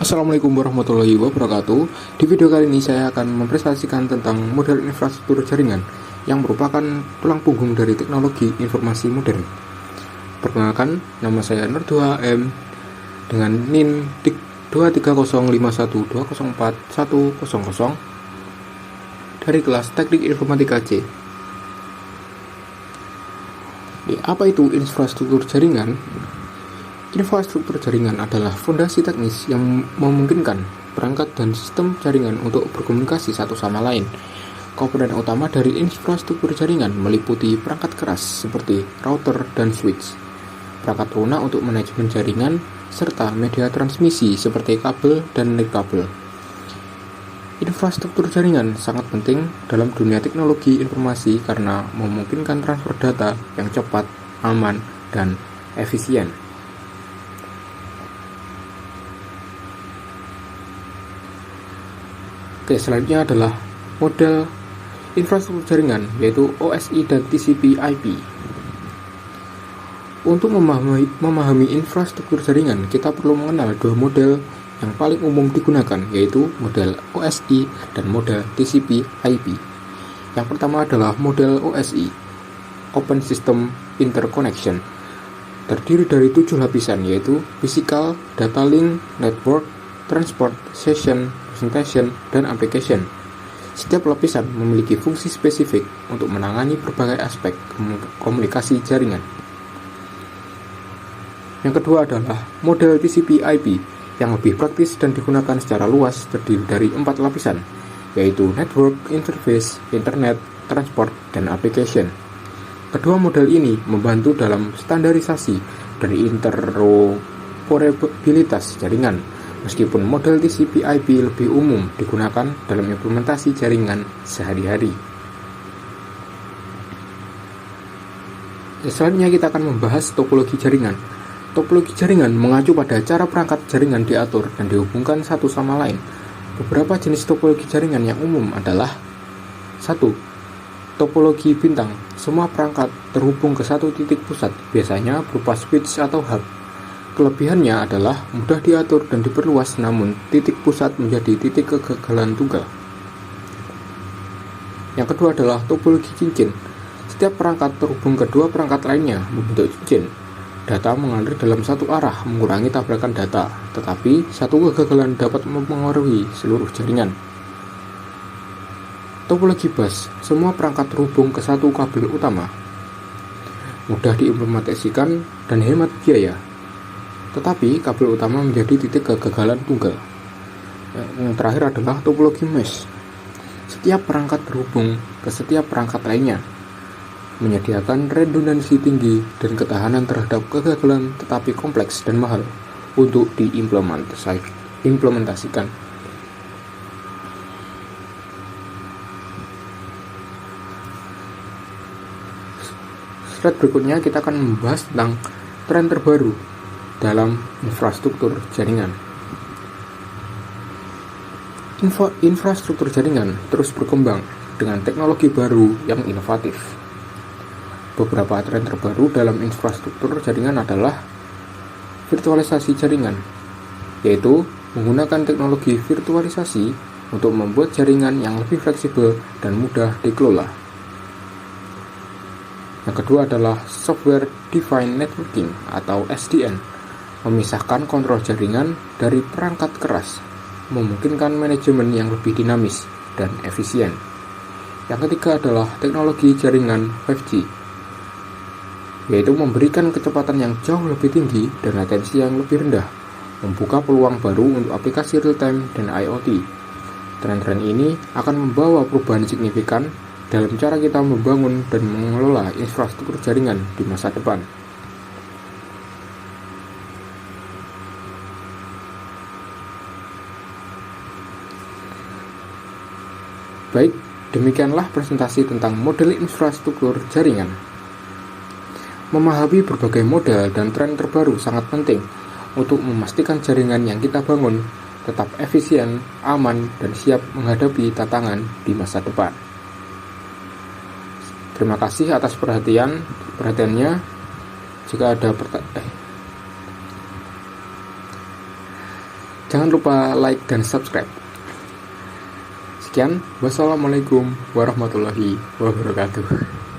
Assalamualaikum warahmatullahi wabarakatuh. Di video kali ini saya akan mempresentasikan tentang model infrastruktur jaringan yang merupakan tulang punggung dari teknologi informasi modern. Perkenalkan, nama saya Nur2 AM dengan NIM 23051204100 dari kelas Teknik Informatika C. Apa itu infrastruktur jaringan? Infrastruktur jaringan adalah fondasi teknis yang memungkinkan perangkat dan sistem jaringan untuk berkomunikasi satu sama lain. Komponen utama dari infrastruktur jaringan meliputi perangkat keras seperti router dan switch, perangkat lunak untuk manajemen jaringan, serta media transmisi seperti kabel dan nirkabel. Infrastruktur jaringan sangat penting dalam dunia teknologi informasi karena memungkinkan transfer data yang cepat, aman, dan efisien. Oke, selanjutnya adalah model infrastruktur jaringan, yaitu OSI dan TCP/IP. Untuk memahami infrastruktur jaringan, kita perlu mengenal dua model yang paling umum digunakan, yaitu model OSI dan model TCP/IP. Yang pertama adalah model OSI, Open System Interconnection, terdiri dari 7 lapisan, yaitu Physical, Data Link, Network, Transport, Session, Presentation, dan Application. Setiap lapisan memiliki fungsi spesifik untuk menangani berbagai aspek komunikasi jaringan. Yang kedua adalah model TCP/IP yang lebih praktis dan digunakan secara luas, terdiri dari 4 lapisan, yaitu Network, Interface, Internet, Transport, dan Application. Kedua model ini membantu dalam standarisasi dan interoperabilitas jaringan, meskipun model TCP/IP lebih umum digunakan dalam implementasi jaringan sehari-hari. Selanjutnya kita akan membahas topologi jaringan. Topologi jaringan mengacu pada cara perangkat jaringan diatur dan dihubungkan satu sama lain. Beberapa jenis topologi jaringan yang umum adalah 1. Topologi bintang. Semua perangkat terhubung ke satu titik pusat, biasanya berupa switch atau hub. Kelebihannya adalah mudah diatur dan diperluas, namun titik pusat menjadi titik kegagalan tunggal. Yang kedua adalah topologi cincin. Setiap perangkat terhubung ke dua perangkat lainnya membentuk cincin. Data mengalir dalam satu arah, mengurangi tabrakan data, tetapi satu kegagalan dapat mempengaruhi seluruh jaringan. Topologi bus. Semua perangkat terhubung ke satu kabel utama. Mudah diimplementasikan dan hemat biaya, tetapi kabel utama menjadi titik kegagalan tunggal. Yang terakhir adalah topologi mesh. Setiap perangkat terhubung ke setiap perangkat lainnya, menyediakan redundansi tinggi dan ketahanan terhadap kegagalan, tetapi kompleks dan mahal untuk diimplementasikan. Slide berikutnya kita akan membahas tentang tren terbaru dalam infrastruktur jaringan. Infrastruktur jaringan terus berkembang dengan teknologi baru yang inovatif. Beberapa tren terbaru dalam infrastruktur jaringan adalah virtualisasi jaringan, yaitu menggunakan teknologi virtualisasi untuk membuat jaringan yang lebih fleksibel dan mudah dikelola. Yang kedua adalah Software Defined Networking atau SDN, memisahkan kontrol jaringan dari perangkat keras, memungkinkan manajemen yang lebih dinamis dan efisien. Yang ketiga adalah teknologi jaringan 5G, yaitu memberikan kecepatan yang jauh lebih tinggi dan latensi yang lebih rendah, membuka peluang baru untuk aplikasi real-time dan IoT. Tren-tren ini akan membawa perubahan signifikan dalam cara kita membangun dan mengelola infrastruktur jaringan di masa depan. Baik, demikianlah presentasi tentang model infrastruktur jaringan. Memahami berbagai model dan tren terbaru sangat penting untuk memastikan jaringan yang kita bangun tetap efisien, aman, dan siap menghadapi tantangan di masa depan. Terima kasih atas perhatiannya. Jika ada Jangan lupa like dan subscribe. Sekian, wassalamualaikum warahmatullahi wabarakatuh.